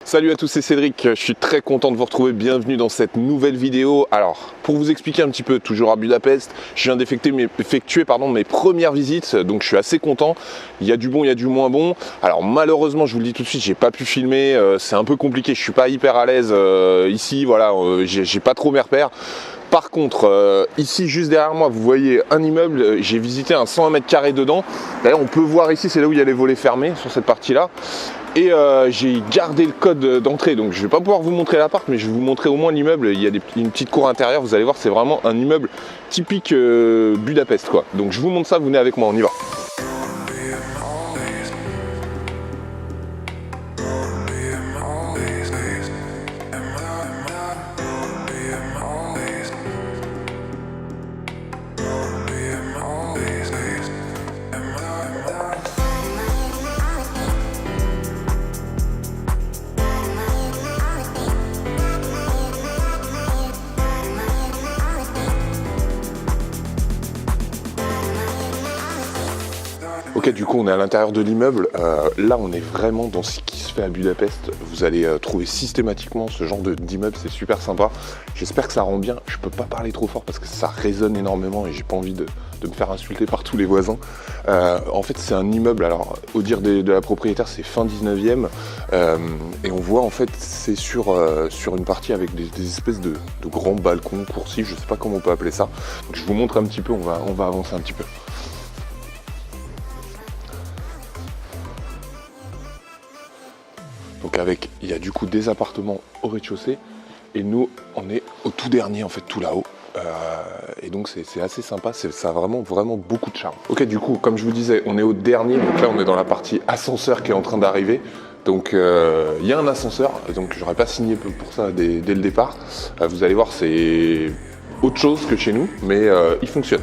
Salut à tous, c'est Cédric, je suis très content de vous retrouver, bienvenue dans cette nouvelle vidéo. Alors, pour vous expliquer un petit peu, toujours à Budapest, je viens d'effectuer mes premières visites, donc je suis assez content. Il y a du bon, il y a du moins bon. Alors malheureusement, je vous le dis tout de suite, j'ai pas pu filmer, c'est un peu compliqué, je suis pas hyper à l'aise ici, voilà, j'ai pas trop mes repères. Par contre, ici juste derrière moi, vous voyez un immeuble, j'ai visité un 101 mètres carrés dedans. D'ailleurs, on peut voir ici, c'est là où il y a les volets fermés, sur cette partie-là. Et j'ai gardé le code d'entrée, donc je ne vais pas pouvoir vous montrer l'appart, mais je vais vous montrer au moins l'immeuble. Il y a une petite cour intérieure, vous allez voir, c'est vraiment un immeuble typique Budapest, quoi. Donc je vous montre ça, vous venez avec moi, on y va. Ok, du coup on est à l'intérieur de l'immeuble, là on est vraiment dans ce qui se fait à Budapest. Vous allez trouver systématiquement ce genre d'immeuble, c'est super sympa. J'espère que ça rend bien, je peux pas parler trop fort parce que ça résonne énormément et j'ai pas envie de me faire insulter par tous les voisins. En fait c'est un immeuble, alors au dire de la propriétaire c'est fin 19e, et on voit en fait c'est sur une partie avec des espèces de grands balcons coursives, je sais pas comment on peut appeler ça. Donc je vous montre un petit peu, on va avancer un petit peu. Donc il y a du coup des appartements au rez-de-chaussée et nous on est au tout dernier en fait, tout là-haut. Et donc c'est assez sympa, ça a vraiment beaucoup de charme. Ok, du coup comme je vous disais, on est au dernier, donc là on est dans la partie ascenseur qui est en train d'arriver. Donc il y a un ascenseur, donc j'aurais pas signé pour ça dès le départ. Vous allez voir, c'est autre chose que chez nous, mais il fonctionne.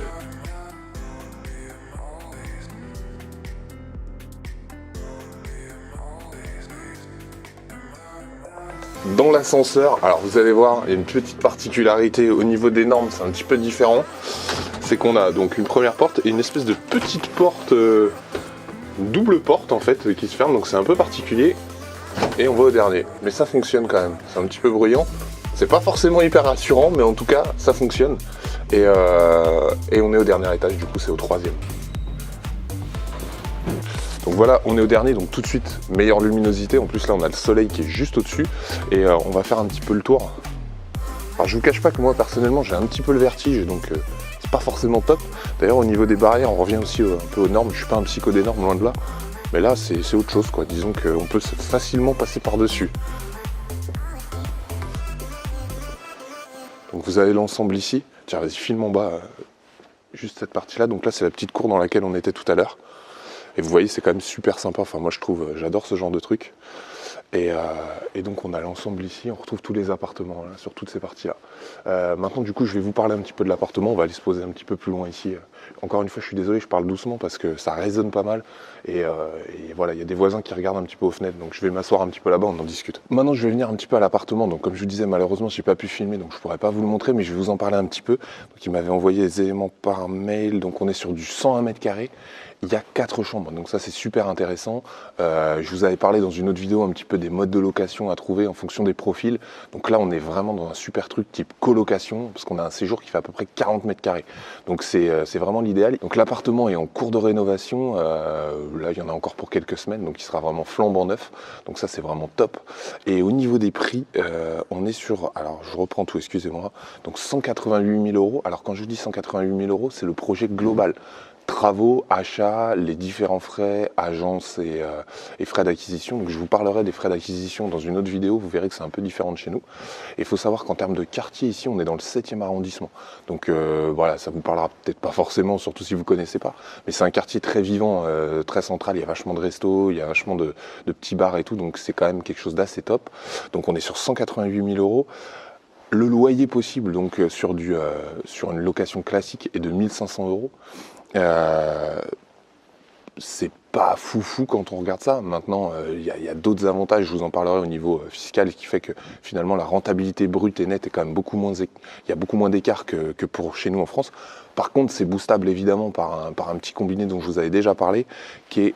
Dans l'ascenseur, alors vous allez voir, il y a une petite particularité au niveau des normes, c'est un petit peu différent. C'est qu'on a donc une première porte et une espèce de petite porte, double porte en fait, qui se ferme, donc c'est un peu particulier. Et on va au dernier, mais ça fonctionne quand même, c'est un petit peu bruyant. C'est pas forcément hyper rassurant, mais en tout cas, ça fonctionne. Et on est au dernier étage, du coup c'est au troisième. Donc voilà, on est au dernier, donc tout de suite, meilleure luminosité. En plus là, on a le soleil qui est juste au-dessus. Et on va faire un petit peu le tour. Alors je vous cache pas que moi, personnellement, j'ai un petit peu le vertige, donc c'est pas forcément top. D'ailleurs, au niveau des barrières, on revient aussi un peu aux normes. Je suis pas un psycho des normes, loin de là. Mais là, c'est autre chose, quoi. Disons qu'on peut facilement passer par-dessus. Donc vous avez l'ensemble ici. Tiens, vas-y, filme en bas, juste cette partie-là. Donc là, c'est la petite cour dans laquelle on était tout à l'heure. Et vous voyez, c'est quand même super sympa. Enfin, moi, je trouve, j'adore ce genre de truc. Et donc, on a l'ensemble ici. On retrouve tous les appartements là, sur toutes ces parties-là. Maintenant, du coup, je vais vous parler un petit peu de l'appartement. On va aller se poser un petit peu plus loin ici. Encore une fois, je suis désolé, je parle doucement parce que ça résonne pas mal. Et voilà, il y a des voisins qui regardent un petit peu aux fenêtres. Donc, je vais m'asseoir un petit peu là-bas, on en discute. Maintenant, je vais venir un petit peu à l'appartement. Donc, comme je vous disais, malheureusement, je n'ai pas pu filmer. Donc, je pourrais pas vous le montrer, mais je vais vous en parler un petit peu. Donc, il m'avait envoyé des éléments par mail. Donc, on est sur du 101 mètres carrés. Il y a 4 chambres, donc ça c'est super intéressant. Je vous avais parlé dans une autre vidéo un petit peu des modes de location à trouver en fonction des profils. Donc là on est vraiment dans un super truc type colocation, parce qu'on a un séjour qui fait à peu près 40 mètres carrés. Donc c'est vraiment l'idéal. Donc l'appartement est en cours de rénovation, là il y en a encore pour quelques semaines, donc il sera vraiment flambant neuf. Donc ça c'est vraiment top. Et au niveau des prix, on est sur, alors je reprends tout, excusez-moi, donc 188 000 €. Alors quand je vous dis 188 000 €, c'est le projet global. Travaux, achats, les différents frais, agences et frais d'acquisition. Donc je vous parlerai des frais d'acquisition dans une autre vidéo, vous verrez que c'est un peu différent de chez nous. Et il faut savoir qu'en termes de quartier, ici, on est dans le 7e arrondissement. Donc voilà, ça vous parlera peut-être pas forcément, surtout si vous ne connaissez pas. Mais c'est un quartier très vivant, très central, il y a vachement de restos, il y a vachement de petits bars et tout, donc c'est quand même quelque chose d'assez top. Donc on est sur 188 000 €. Le loyer possible, donc sur une location classique, est de 1 500 €. C'est pas foufou quand on regarde ça. Maintenant, il y a d'autres avantages, je vous en parlerai au niveau fiscal, qui fait que finalement la rentabilité brute et nette est quand même beaucoup moins, il y a beaucoup moins d'écart que pour chez nous en France. Par contre, c'est boostable évidemment par un petit combiné dont je vous avais déjà parlé, qui est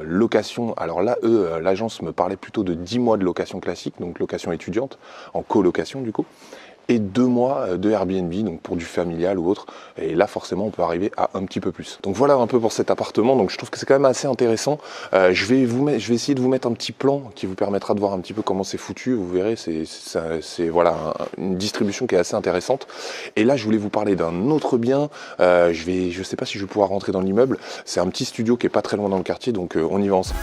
location. Alors là, l'agence me parlait plutôt de 10 mois de location classique, donc location étudiante, en colocation du coup, et 2 mois de Airbnb, donc pour du familial ou autre. Et là, forcément, on peut arriver à un petit peu plus. Donc voilà un peu pour cet appartement. Donc je trouve que c'est quand même assez intéressant. Je vais essayer de vous mettre un petit plan qui vous permettra de voir un petit peu comment c'est foutu. Vous verrez, c'est voilà une distribution qui est assez intéressante. Et là, je voulais vous parler d'un autre bien. Je sais pas si je vais pouvoir rentrer dans l'immeuble. C'est un petit studio qui est pas très loin dans le quartier, donc on y va ensemble.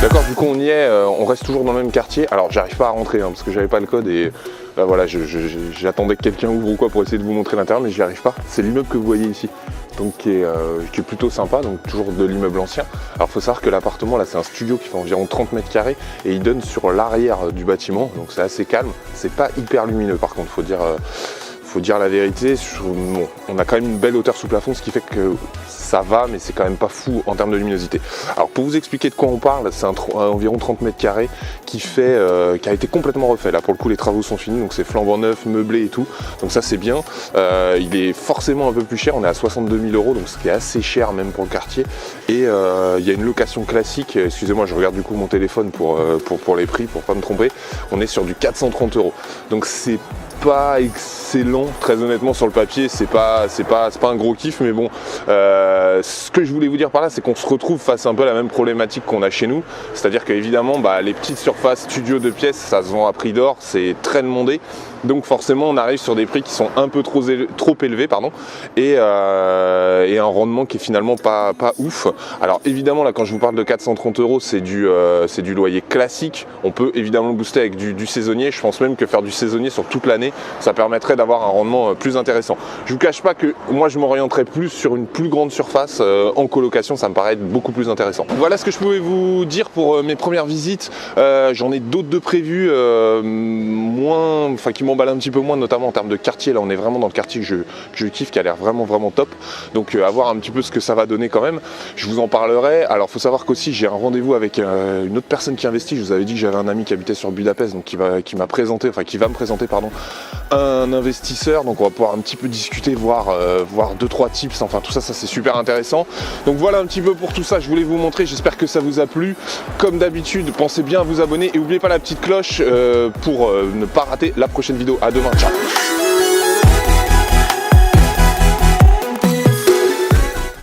D'accord, du coup on y est, on reste toujours dans le même quartier. Alors j'arrive pas à rentrer parce que j'avais pas le code et là voilà, j'attendais que quelqu'un ouvre ou quoi pour essayer de vous montrer l'intérieur, mais j'y arrive pas. C'est l'immeuble que vous voyez ici, donc qui est plutôt sympa, donc toujours de l'immeuble ancien. Alors faut savoir que l'appartement là c'est un studio qui fait environ 30 mètres carrés et il donne sur l'arrière du bâtiment, donc c'est assez calme. C'est pas hyper lumineux par contre, faut dire la vérité. Bon, on a quand même une belle hauteur sous plafond, ce qui fait que ça va, mais c'est quand même pas fou en termes de luminosité. Alors pour vous expliquer de quoi on parle, c'est environ 30 mètres carrés qui a été complètement refait. Là pour le coup les travaux sont finis, donc c'est flambant neuf, meublé et tout, donc ça c'est bien. Il est forcément un peu plus cher, on est à 62 000 €, donc ce qui est assez cher même pour le quartier. Et il y a une location classique, excusez-moi je regarde du coup mon téléphone pour les prix, pour pas me tromper, on est sur du 430 €. Donc c'est pas excellent, très honnêtement sur le papier, c'est pas un gros kiff, mais bon, ce que je voulais vous dire par là, c'est qu'on se retrouve face à un peu la même problématique qu'on a chez nous, c'est-à-dire qu'évidemment les petites surfaces studio de pièces, ça se vend à prix d'or, c'est très demandé, donc forcément on arrive sur des prix qui sont un peu trop élevés, et un rendement qui est finalement pas ouf. Alors évidemment là quand je vous parle de 430 €, c'est du loyer classique, on peut évidemment le booster avec du saisonnier, je pense même que faire du saisonnier sur toute l'année, ça permettrait d'avoir un rendement plus intéressant. Je vous cache pas que moi je m'orienterais plus sur une plus grande surface en colocation, ça me paraît être beaucoup plus intéressant. Voilà ce que je pouvais vous dire pour mes premières visites. J'en ai d'autres de prévues, qui m'emballent un petit peu moins, notamment en termes de quartier. Là on est vraiment dans le quartier que je kiffe, qui a l'air vraiment top. Donc à voir un petit peu ce que ça va donner quand même. Je vous en parlerai. Alors faut savoir qu'aussi j'ai un rendez-vous avec une autre personne qui investit. Je vous avais dit que j'avais un ami qui habitait sur Budapest, donc qui va me présenter un investisseur, donc on va pouvoir un petit peu discuter, voir 2-3 tips, enfin tout ça c'est super intéressant. Donc voilà un petit peu pour tout ça, je voulais vous montrer, j'espère que ça vous a plu. Comme d'habitude, pensez bien à vous abonner et n'oubliez pas la petite cloche pour ne pas rater la prochaine vidéo. À demain, ciao.